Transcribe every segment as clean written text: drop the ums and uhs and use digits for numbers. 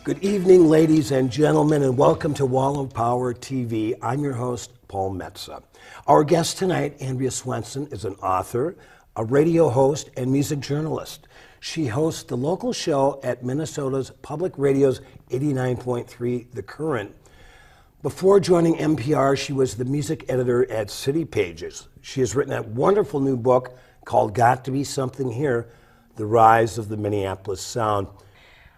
Good evening, ladies and gentlemen, and welcome to Wall of Power TV. I'm your host, Paul Metsa. Our guest tonight, Andrea Swensson, is an author, a radio host, and music journalist. She hosts the local show at Minnesota's Public Radio's 89.3 The Current. Before joining NPR, she was the music editor at City Pages. She has written a wonderful new book called Got to Be Something Here, The Rise of the Minneapolis Sound.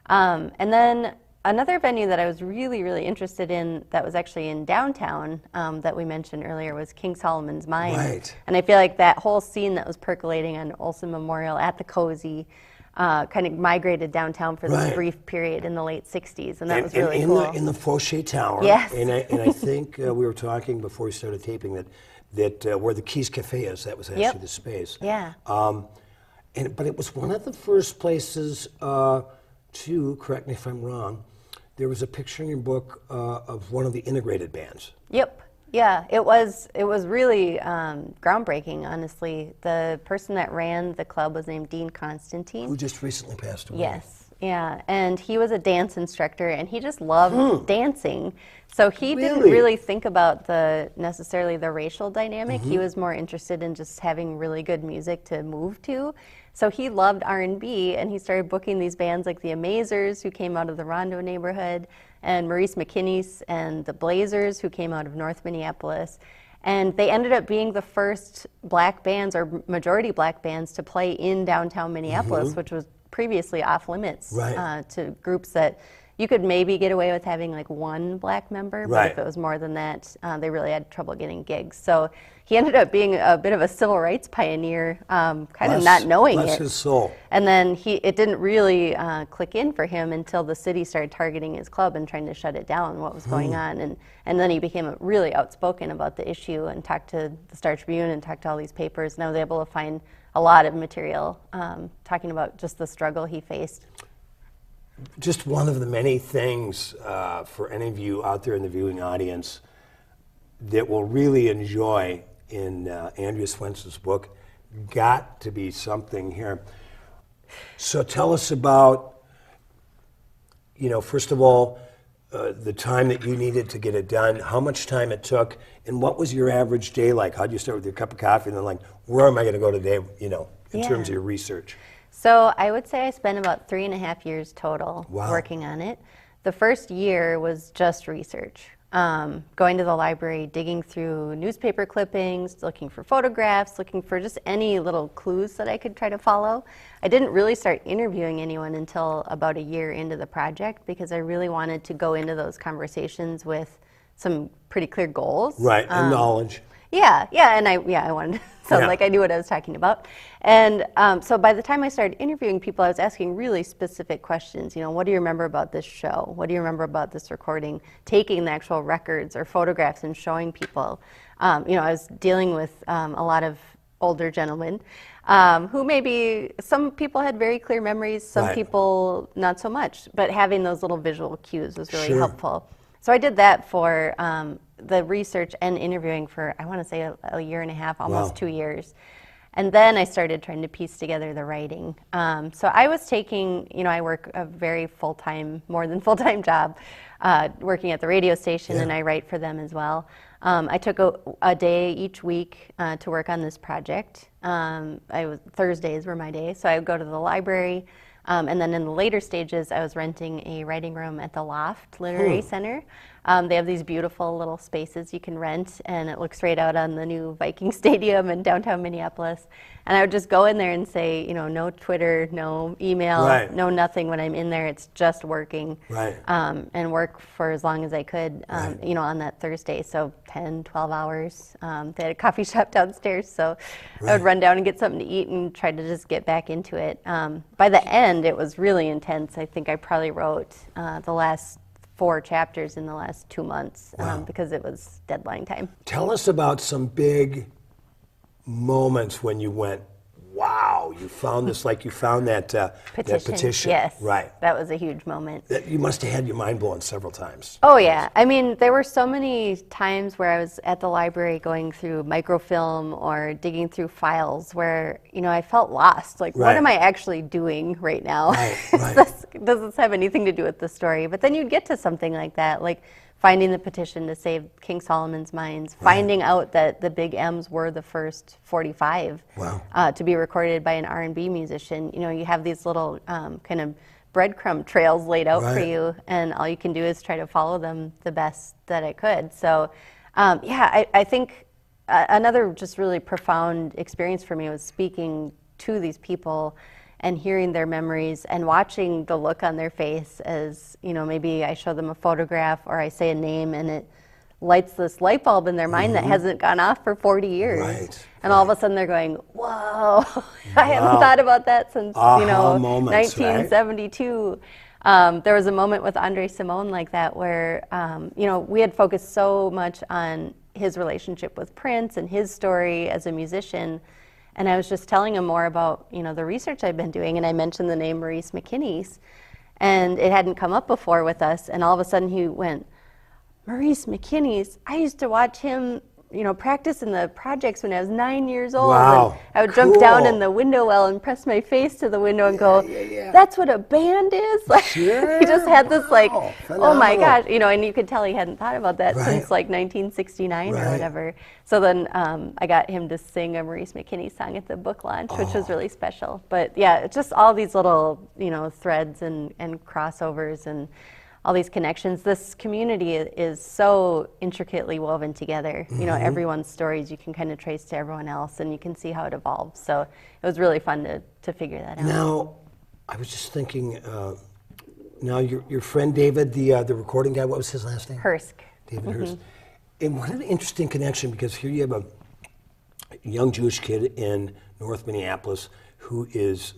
And then another venue that I was really interested in that was actually in downtown that we mentioned earlier was King Solomon's Mine. Right. And I feel like that whole scene that was percolating on Olson Memorial at the Cozy kind of migrated downtown for this brief period in the late 60s, and that was really cool. In the Fauché Tower. Yes. And I think we were talking before we started taping that where the Keys Cafe is, that was actually the space. Yeah. But it was one of the first places to, correct me if I'm wrong, there was a picture in your book of one of the integrated bands. Yep. Yeah, it was really groundbreaking, honestly. The person that ran the club was named Dean Constantine. Who just recently passed away. Yes, yeah, and he was a dance instructor, and he just loved dancing. So he didn't really think about necessarily the racial dynamic. He was more interested in just having really good music to move to. So he loved R&B, and he started booking these bands like the Amazers, who came out of the Rondo neighborhood, and Maurice McKinney's and the Blazers, who came out of North Minneapolis. And they ended up being the first black bands, or majority black bands, to play in downtown Minneapolis, which was previously off limits to groups that you could maybe get away with having like one black member, but if it was more than that, they really had trouble getting gigs. So he ended up being a bit of a civil rights pioneer, kind of not knowing it. Bless his soul. And then it didn't really click in for him until the city started targeting his club and trying to shut it down, what was going on. And then he became really outspoken about the issue and talked to the Star Tribune and talked to all these papers. And I was able to find a lot of material talking about just the struggle he faced. Just one of the many things for any of you out there in the viewing audience that will really enjoy in Andrea Swensson's book, Got to Be Something Here. So tell us about, first of all, the time that you needed to get it done, how much time it took, and what was your average day like? How'd you start with your cup of coffee and then like, where am I going to go today, in terms of your research? So I would say I spent about 3.5 years total working on it. The first year was just research, going to the library, digging through newspaper clippings, looking for photographs, looking for just any little clues that I could try to follow. I didn't really start interviewing anyone until about a year into the project because I really wanted to go into those conversations with some pretty clear goals. Right, and knowledge. Yeah, and I wanted to sound like I knew what I was talking about. And so by the time I started interviewing people, I was asking really specific questions. What do you remember about this show? What do you remember about this recording? Taking the actual records or photographs and showing people. I was dealing with a lot of older gentlemen who maybe, some people had very clear memories, some people not so much, but having those little visual cues was really helpful. So I did that for the research and interviewing for, I want to say, a year and a half, almost 2 years. And then I started trying to piece together the writing. So I was taking, I work a very full-time, more than full-time job, working at the radio station, and I write for them as well. I took a day each week to work on this project. Thursdays were my day, so I would go to the library. And then in the later stages, I was renting a writing room at the Loft Literary Center. They have these beautiful little spaces you can rent, and it looks right out on the new Viking Stadium in downtown Minneapolis. And I would just go in there and say, no Twitter, no email, no nothing when I'm in there. It's just working, and work for as long as I could, on that Thursday. So 10, 12 hours. They had a coffee shop downstairs, so I would run down and get something to eat and try to just get back into it. By the end, it was really intense. I think I probably wrote the last 4 chapters in the last 2 months because it was deadline time. Tell us about some big moments when you went, wow, you found this, like you found that petition. Yes. Right. That was a huge moment. You must have had your mind blown several times. Oh, yeah. I mean, there were so many times where I was at the library going through microfilm or digging through files where, I felt lost. Like, what am I actually doing right now? Right. Does this have anything to do with the story? But then you'd get to something like that, like finding the petition to save King Solomon's mines, finding out that the Big M's were the first 45 to be recorded by an R&B musician. You have these little kind of breadcrumb trails laid out for you, and all you can do is try to follow them the best that I could. So, I think another just really profound experience for me was speaking to these people and hearing their memories and watching the look on their face as, maybe I show them a photograph or I say a name and it lights this light bulb in their mind that hasn't gone off for 40 years. And all of a sudden they're going, whoa, I hadn't thought about that since, moments, 1972. There was a moment with Andrea Swensson like that where, we had focused so much on his relationship with Prince and his story as a musician. And I was just telling him more about, the research I've been doing, and I mentioned the name Maurice McKinney's, and it hadn't come up before with us, and all of a sudden he went, Maurice McKinney's, I used to watch him, practice in the projects when I was 9 years old. Wow. And I would jump down in the window well and press my face to the window and go, that's what a band is? Like, Sure. He just had this like, Phenomenal. oh my gosh, and you could tell he hadn't thought about that since like 1969 or whatever. So then I got him to sing a Maurice McKinney song at the book launch, which was really special. But yeah, just all these little, threads and crossovers and all these connections. This community is so intricately woven together. Everyone's stories you can kind of trace to everyone else, and you can see how it evolves. So it was really fun to figure that out. Now, I was just thinking, now your friend David, the recording guy, what was his last name? Hursk. David Hursk. And what an interesting connection, because here you have a young Jewish kid in North Minneapolis who is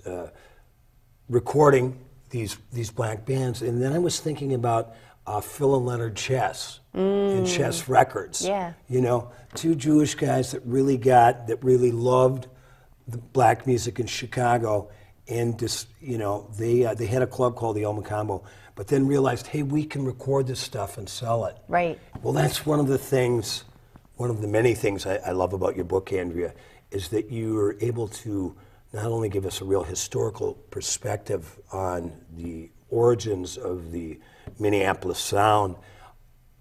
recording these black bands, and then I was thinking about Phil and Leonard Chess and Chess Records. Yeah. Two Jewish guys that really loved the black music in Chicago, and just they had a club called the El Macambo, but then realized, hey, we can record this stuff and sell it. Right. Well, that's one of the many things I love about your book, Andrea, is that you are able to not only give us a real historical perspective on the origins of the Minneapolis sound,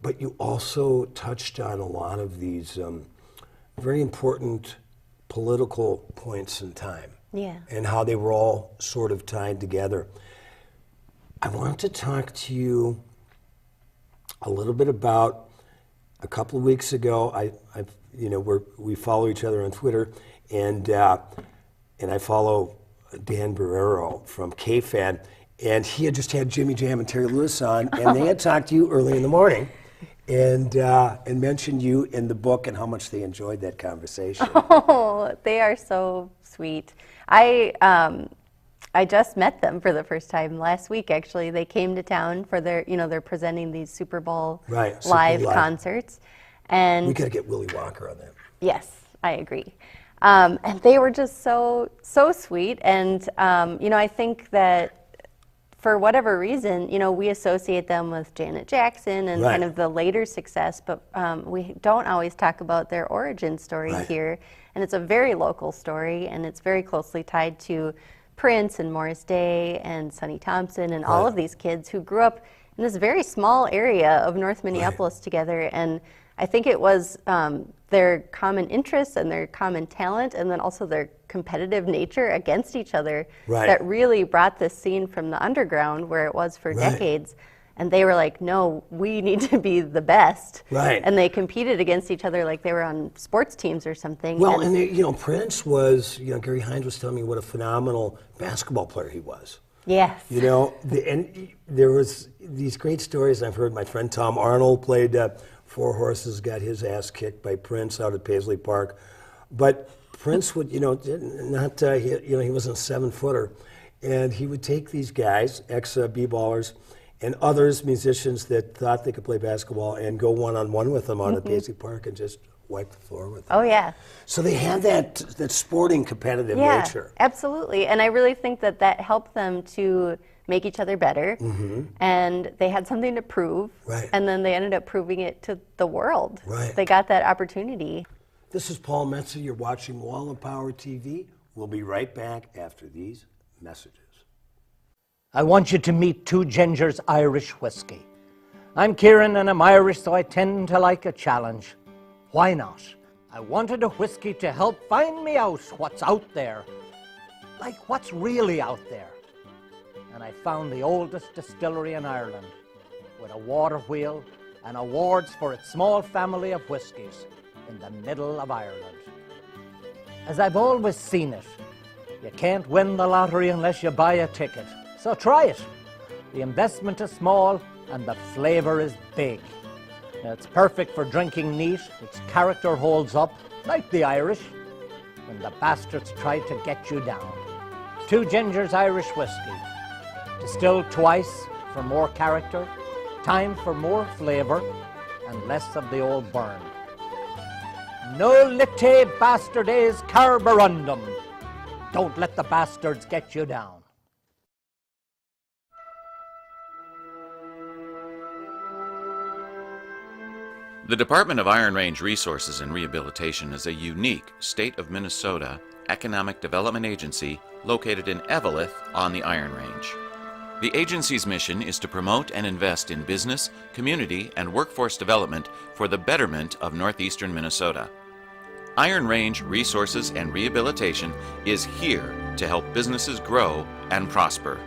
but you also touched on a lot of these very important political points in time. Yeah. And how they were all sort of tied together. I want to talk to you a little bit about a couple of weeks ago. We follow each other on Twitter, and I follow Dan Barrero from KFan, and he had just had Jimmy Jam and Terry Lewis on, and they had talked to you early in the morning, and mentioned you in the book and how much they enjoyed that conversation. Oh, they are so sweet. I just met them for the first time last week. Actually, they came to town for their, they're presenting these Super Bowl live concerts, and we got to get Willie Walker on that. Yes, I agree. And they were just so sweet. And, I think that for whatever reason, we associate them with Janet Jackson and kind of the later success, but we don't always talk about their origin story here. And it's a very local story, and it's very closely tied to Prince and Morris Day and Sonny Thompson and all of these kids who grew up in this very small area of North Minneapolis together. And I think it was their common interests and their common talent, and then also their competitive nature against each other that really brought this scene from the underground, where it was for decades. And they were like, no, we need to be the best. And they competed against each other like they were on sports teams or something. Well, and they, Prince was, Gary Hines was telling me what a phenomenal basketball player he was. Yes. And there was these great stories I've heard. My friend Tom Arnold played Four Horses, got his ass kicked by Prince out at Paisley Park. But Prince would, he wasn't a 7-footer. And he would take these guys, ex-b-ballers, and others, musicians that thought they could play basketball, and go one-on-one with them out at Paisley Park and just wipe the floor with them. Oh, yeah. So they had that sporting competitive nature. Absolutely. And I really think that helped them to make each other better. And they had something to prove. Right. And then they ended up proving it to the world. Right. They got that opportunity. This is Paul Metsa. You're watching Wall of Power TV. We'll be right back after these messages. I want you to meet Two Gingers Irish Whiskey. I'm Kieran and I'm Irish, so I tend to like a challenge. Why not? I wanted a whiskey to help find me out what's out there. Like what's really out there. And I found the oldest distillery in Ireland with a water wheel and awards for its small family of whiskies in the middle of Ireland. As I've always seen it, you can't win the lottery unless you buy a ticket. So try it. The investment is small and the flavor is big. Now, it's perfect for drinking neat. Its character holds up, like the Irish, when the bastards try to get you down. Two Gingers Irish Whiskey. Distilled twice for more character, time for more flavor, and less of the old burn. No lite bastardes carborundum. Don't let the bastards get you down. The Department of Iron Range Resources and Rehabilitation is a unique state of Minnesota economic development agency located in Eveleth on the Iron Range. The agency's mission is to promote and invest in business, community, and workforce development for the betterment of northeastern Minnesota. Iron Range Resources and Rehabilitation is here to help businesses grow and prosper.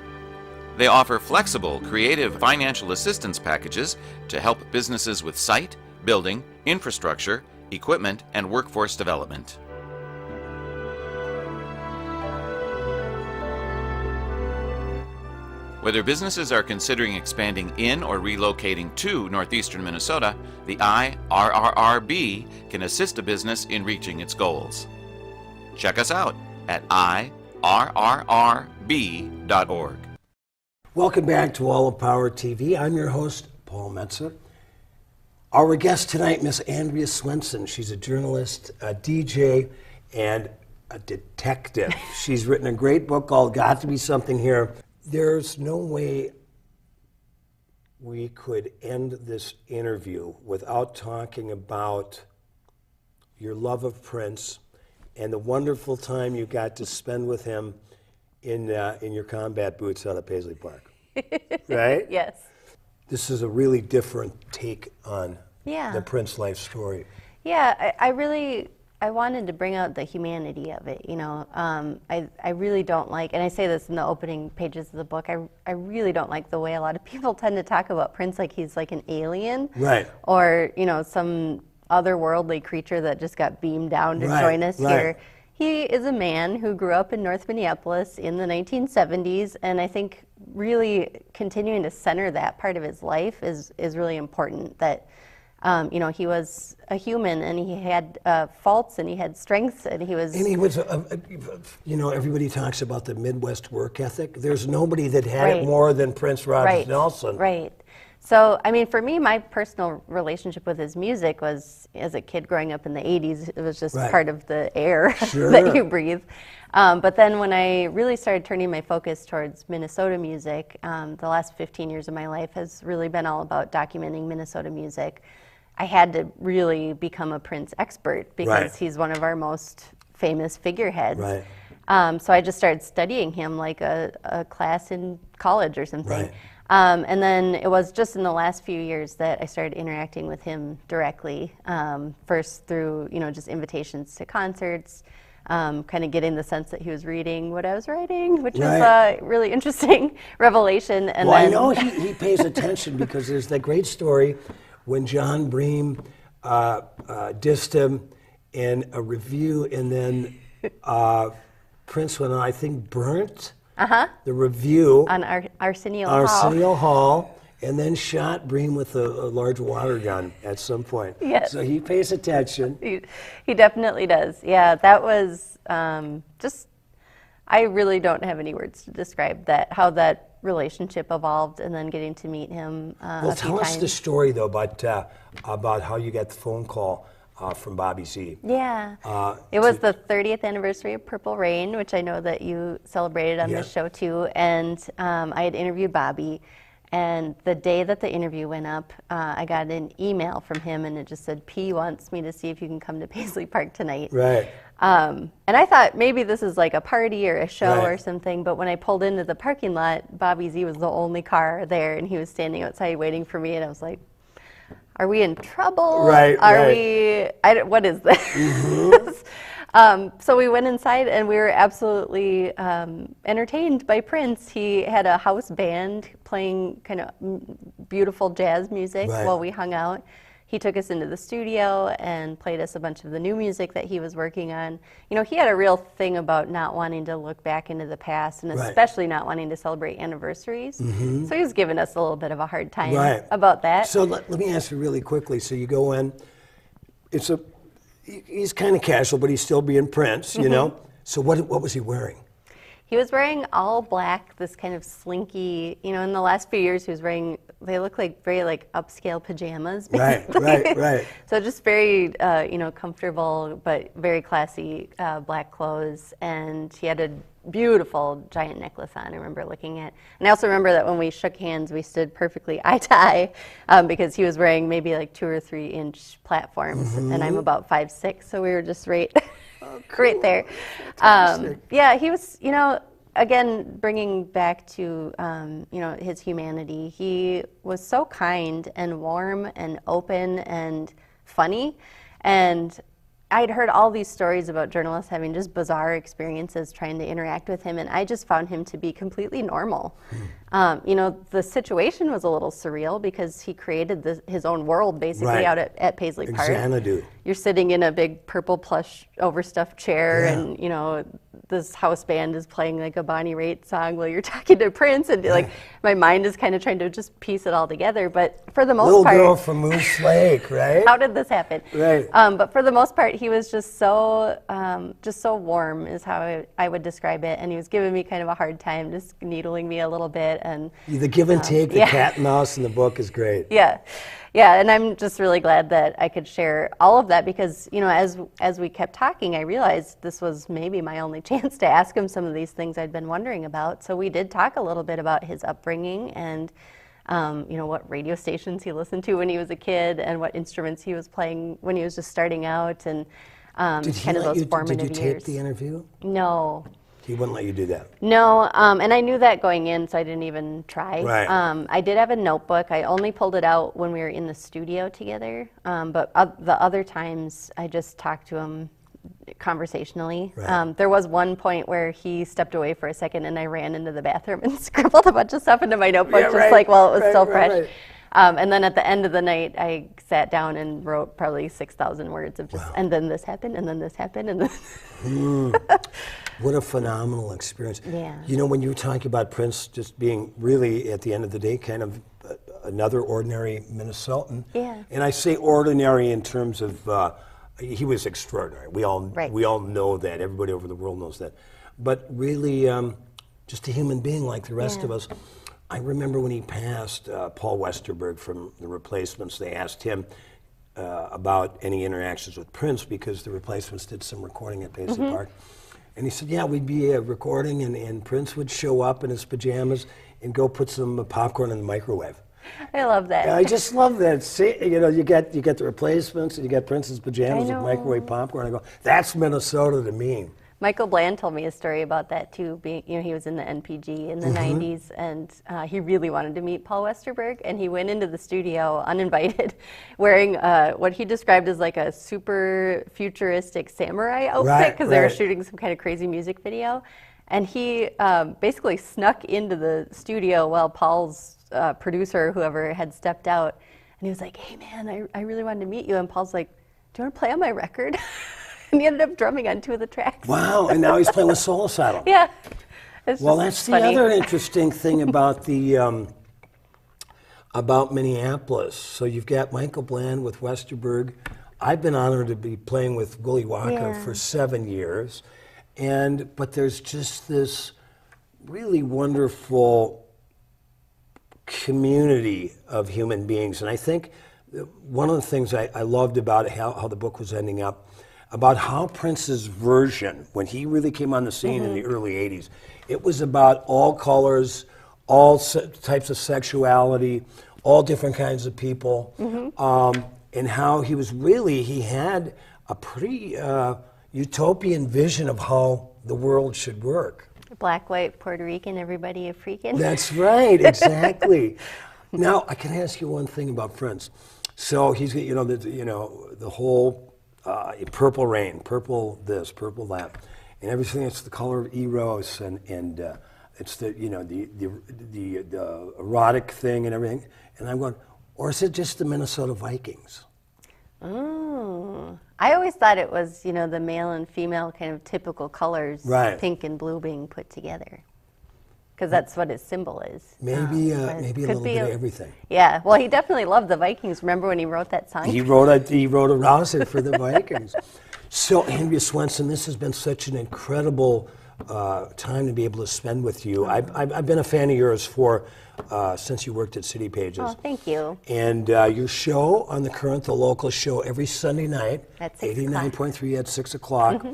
They offer flexible, creative financial assistance packages to help businesses with site, building, infrastructure, equipment, and workforce development. Whether businesses are considering expanding in or relocating to northeastern Minnesota, the IRRRB can assist a business in reaching its goals. Check us out at irrrb.org. Welcome back to Wall of Power TV. I'm your host, Paul Metsa. Our guest tonight, Miss Andrea Swensson. She's a journalist, a DJ, and a detective. She's written a great book called Got to Be Something Here. There's no way we could end this interview without talking about your love of Prince and the wonderful time you got to spend with him in your combat boots out at Paisley Park. Right? Yes. This is a really different take on Yeah. the Prince life story. Yeah, I wanted to bring out the humanity of it, you know. I really don't like, and I say this in the opening pages of the book, I really don't like the way a lot of people tend to talk about Prince like he's like an alien. Right. Or, you know, some otherworldly creature that just got beamed down to join us here. He is a man who grew up in North Minneapolis in the 1970s, and I think really continuing to center that part of his life is really important. That you know, he was a human, and he had faults, and he had strengths, and he was. And he was, you know, everybody talks about the Midwest work ethic. There's nobody that had it more than Prince Rogers Nelson. Right. So, I mean, for me, my personal relationship with his music was, as a kid growing up in the 80s, it was just part of the air that you breathe. But then when I really started turning my focus towards Minnesota music, the last 15 years of my life has really been all about documenting Minnesota music. I had to really become a Prince expert because he's one of our most famous figureheads. So I just started studying him like a class in college or something. And then it was just in the last few years that I started interacting with him directly, first through, you know, just invitations to concerts, kind of getting the sense that he was reading what I was writing, which was a really interesting revelation. And then I know he pays attention because there's that great story when John Bream dissed him in a review, and then Prince went on, I think, burnt the review on Arsenio Hall, and then shot Bream with a large water gun at some point. Yes. So he pays attention. He definitely does. Yeah, that was just, I really don't have any words to describe that, how that relationship evolved, and then getting to meet him Well, tell us the story, though, about how you got the phone call from Bobby Z. Yeah. It was the 30th anniversary of Purple Rain, which I know that you celebrated on this show too. And I had interviewed Bobby. And the day that the interview went up, I got an email from him, and it just said, P wants me to see if you can come to Paisley Park tonight. Right. And I thought maybe this is like a party or a show Right. or something, but when I pulled into the parking lot, Bobby Z was the only car there, and he was standing outside waiting for me, and I was like, are we in trouble? Right, Are right. what is this? Mm-hmm. So we went inside, and we were absolutely entertained by Prince. He had a house band playing kind of beautiful jazz music Right. while we hung out. He took us into the studio and played us a bunch of the new music that he was working on. You know, he had a real thing about not wanting to look back into the past, and Right. especially not wanting to celebrate anniversaries. So he was giving us a little bit of a hard time Right. about that. So let me ask you really quickly. So you go in, he's kind of casual, but he's still being Prince, you know? So what was he wearing? He was wearing all black, this kind of slinky, you know, in the last few years he was wearing, they look like very like upscale pajamas, basically. Right. So just very, you know, comfortable, but very classy black clothes. And he had a beautiful giant necklace on, I remember looking at. And I also remember that when we shook hands, we stood perfectly eye to eye because he was wearing maybe like 2 or 3 inch platforms, and I'm about 5'6", so we were just right right there. Yeah, he was, you know, again, bringing back to, you know, his humanity. He was so kind and warm and open and funny. And I'd heard all these stories about journalists having just bizarre experiences trying to interact with him, and I just found him to be completely normal. You know, the situation was a little surreal because he created his own world basically out at Paisley Park. Xanadu. You're sitting in a big purple plush overstuffed chair, and you know this house band is playing like a Bonnie Raitt song while you're talking to Prince, and like my mind is kind of trying to just piece it all together. But for the most Little part, girl from Moose Lake, right? how did this happen? Right. But for the most part, he was just so warm is how I would describe it, and he was giving me kind of a hard time, just needling me a little bit, and The give and take, the cat and mouse in the book is great. yeah, and I'm just really glad that I could share all of that because, you know, as we kept talking, I realized this was maybe my only chance to ask him some of these things I'd been wondering about. So we did talk a little bit about his upbringing and, you know, what radio stations he listened to when he was a kid and what instruments he was playing when he was just starting out, and kind of those formative Did you years. tape the interview? No. He wouldn't let you do that. No, and I knew that going in, so I didn't even try. Right. I did have a notebook. I only pulled it out when we were in the studio together, but the other times I just talked to him conversationally. Right. There was one point where he stepped away for a second, and I ran into the bathroom and scribbled a bunch of stuff into my notebook, Yeah, just right, like while it was right, still right, fresh. right. And then at the end of the night, I sat down and wrote probably 6,000 words of just, and then this happened, and then this happened, and then. What a phenomenal experience. Yeah. You know, when you were talking about Prince just being really, at the end of the day, kind of another ordinary Minnesotan. Yeah. And I say ordinary in terms of, he was extraordinary. We all know that. Everybody over the world knows that. But really, just a human being like the rest of us. I remember when he passed, Paul Westerberg from The Replacements, they asked him about any interactions with Prince because The Replacements did some recording at Paisley Park. And he said, yeah, we'd be recording and Prince would show up in his pajamas and go put some popcorn in the microwave. I love that. I just love that. See, you know, you get The Replacements and you get Prince's pajamas with microwave popcorn. I go, that's Minnesota to me. Michael Bland told me a story about that too. Being, you know, he was in the NPG in the '90s, and he really wanted to meet Paul Westerberg, and he went into the studio uninvited, wearing what he described as like a super futuristic samurai outfit because they were shooting some kind of crazy music video, and he basically snuck into the studio while Paul's producer, whoever, had stepped out, and he was like, "Hey man, I really wanted to meet you," and Paul's like, "Do you want to play on my record?" And he ended up drumming on 2 of the tracks. Wow, and now he's playing with Soul Asylum. Yeah. Well, that's the other interesting thing about the about Minneapolis. So you've got Michael Bland with Westerberg. I've been honored to be playing with Willie Wonka for 7 years, but there's just this really wonderful community of human beings, and I think one of the things I loved about it, how the book was ending up, about how Prince's version, when he really came on the scene in the early 80s, it was about all colors, all types of sexuality, all different kinds of people, and how he had a pretty utopian vision of how the world should work. Black, white, Puerto Rican, everybody a freaking. That's right, exactly. Now, I can ask you one thing about Prince. So he's, the whole purple rain, purple this, purple that, and everything. It's the color of eros, and it's the erotic thing and everything. And I'm going, or is it just the Minnesota Vikings? Oh, I always thought it was, the male and female kind of typical colors, right. Pink and blue being put together. Because that's what his symbol is. Maybe a little bit of everything. Yeah, well, he definitely loved the Vikings. Remember when he wrote that song? He wrote a rouser for the Vikings. So, Andrea Swensson, this has been such an incredible time to be able to spend with you. I've been a fan of yours since you worked at City Pages. Oh, thank you. And your show on The Current, the local show, every Sunday night, at 6 o'clock. 89.3 at 6 o'clock.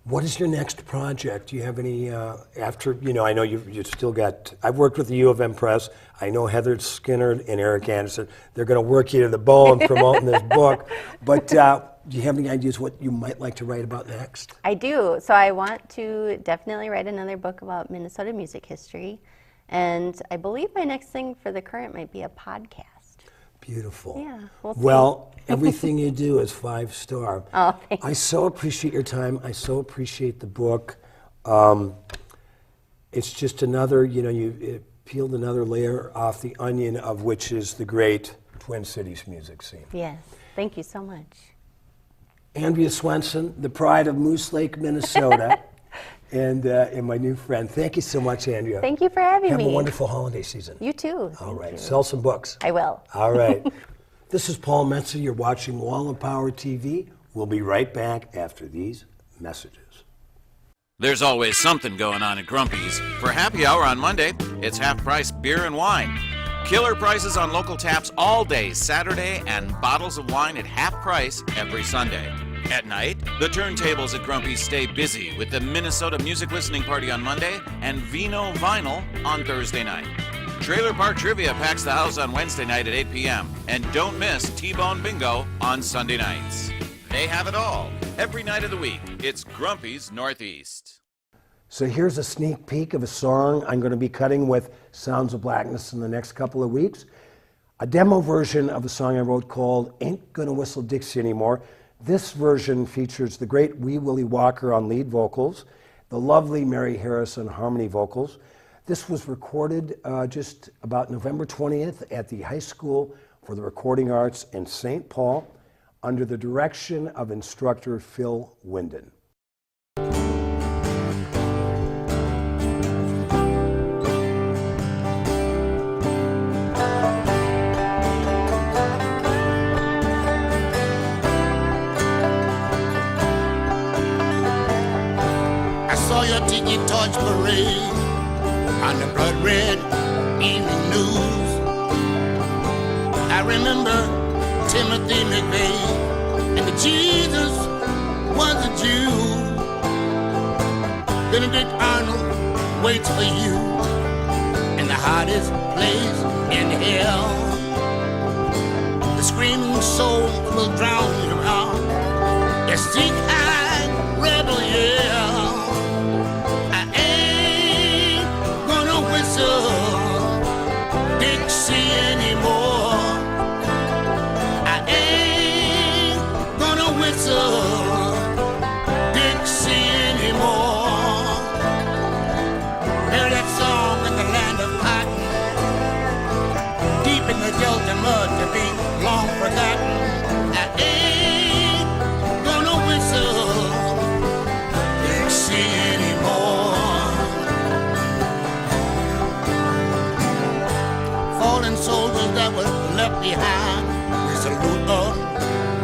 What is your next project? Do you have any, after, I know you still got, I've worked with the U of M Press. I know Heather Skinner and Eric Anderson. They're going to work you to the bone promoting this book. But do you have any ideas what you might like to write about next? I do. So I want to definitely write another book about Minnesota music history. And I believe my next thing for The Current might be a podcast. Beautiful. Yeah, we'll see. Well, everything you do is 5-star. Oh, thanks. I so appreciate your time. I so appreciate the book. It's just another, it peeled another layer off the onion of which is the great Twin Cities music scene. Yes, thank you so much. Andrea Swensson, the pride of Moose Lake, Minnesota, and my new friend. Thank you so much, Andrea. Thank you for having me. Have a wonderful holiday season. You too. All right. You. Sell some books. I will. All right. This is Paul Metsa. You're watching Wall of Power TV. We'll be right back after these messages. There's always something going on at Grumpy's. For happy hour on Monday, it's half-price beer and wine. Killer prices on local taps all day Saturday, and bottles of wine at half price every Sunday. At night, the turntables at Grumpy's stay busy with the Minnesota Music Listening Party on Monday and Vino Vinyl on Thursday night. Trailer Park Trivia packs the house on Wednesday night at 8 p.m. And don't miss T-Bone Bingo on Sunday nights. They have it all. Every night of the week, it's Grumpy's Northeast. So here's a sneak peek of a song I'm going to be cutting with Sounds of Blackness in the next couple of weeks. A demo version of a song I wrote called Ain't Gonna Whistle Dixie Anymore. This version features the great Wee Willie Walker on lead vocals, the lovely Mary Harris on harmony vocals. This was recorded just about November 20th at the High School for the Recording Arts in St. Paul under the direction of instructor Phil Winden. Tiki Torch Parade on the blood red evening news. I remember Timothy McVeigh and the Jesus was a Jew. Benedict Arnold waits for you in the hottest place in hell. The screaming soul will drown you out. You seek high rebel yell. Dixie anymore. I ain't gonna whistle Dixie anymore. Hear that song in the land of cotton, deep in the Delta mud to be long forgotten. I ain't gonna whistle Dixie anymore. Fallen soldiers that were left behind, we salute a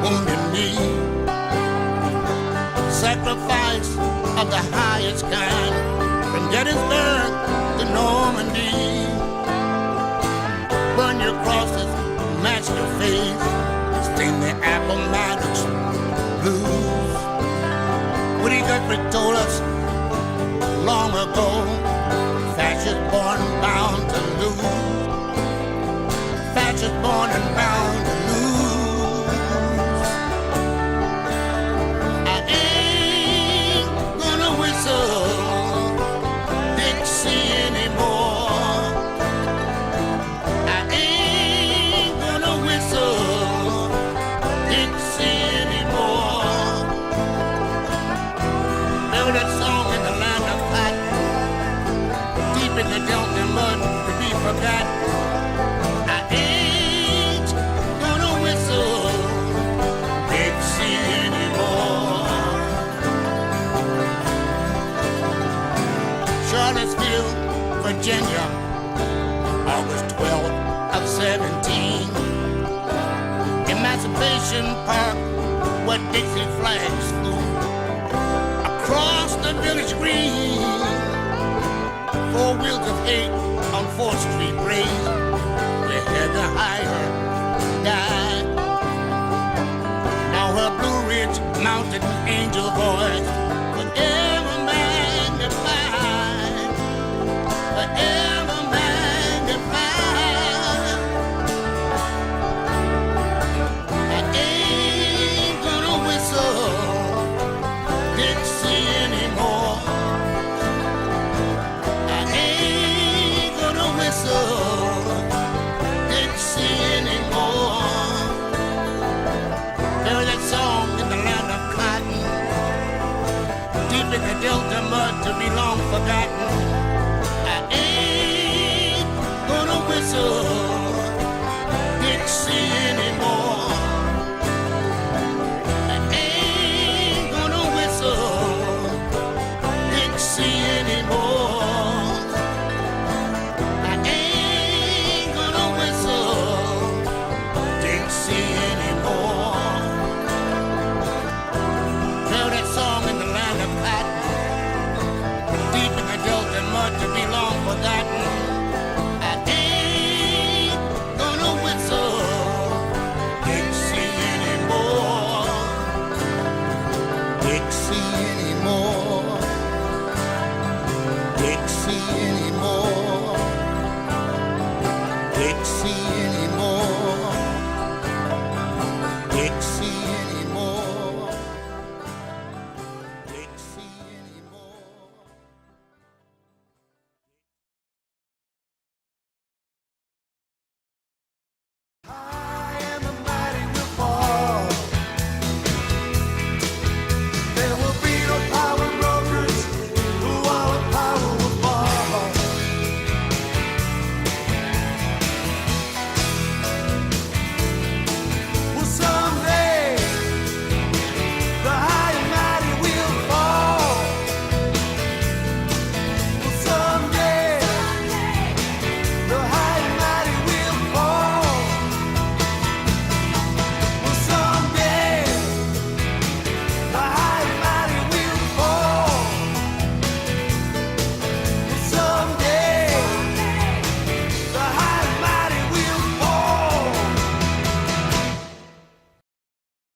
wounded knee. Sacrifice of the highest kind, from Gettysburg to Normandy. Burn your crosses, match your face. Appomattox blues. Woody Guthrie told us long ago, fascist born and bound to lose. Fascist born and bound to lose. I ain't gonna whistle Dixie anymore. I ain't gonna whistle Dixie anymore. Remember that song in the land of cotton, deep in the Delta mud to be forgotten. I ain't gonna whistle Dixie anymore. Charlottesville, Virginia, August 12th of 17. Emancipation Park, where Dixie flags flew. Across the village green, 4 wheels of hate on 4th Street raised, where Heather Heyer died. Now her Blue Ridge Mountain angel voice forever magnified, forever magnified. I ain't gonna whistle Dixie anymore. I ain't gonna whistle Dixie anymore. Hear that song in the land of cotton, deep in the Delta mud to be long forgotten. I ain't gonna whistle Dixie anymore. I ain't gonna whistle Dixie anymore. I ain't gonna whistle Dixie anymore. Hear that song in the land of cotton, deep in the Delta mud to be long forgotten. I ain't gonna whistle Dixie anymore. Dixie anymore. Dixie anymore. Dixie anymore. Dixie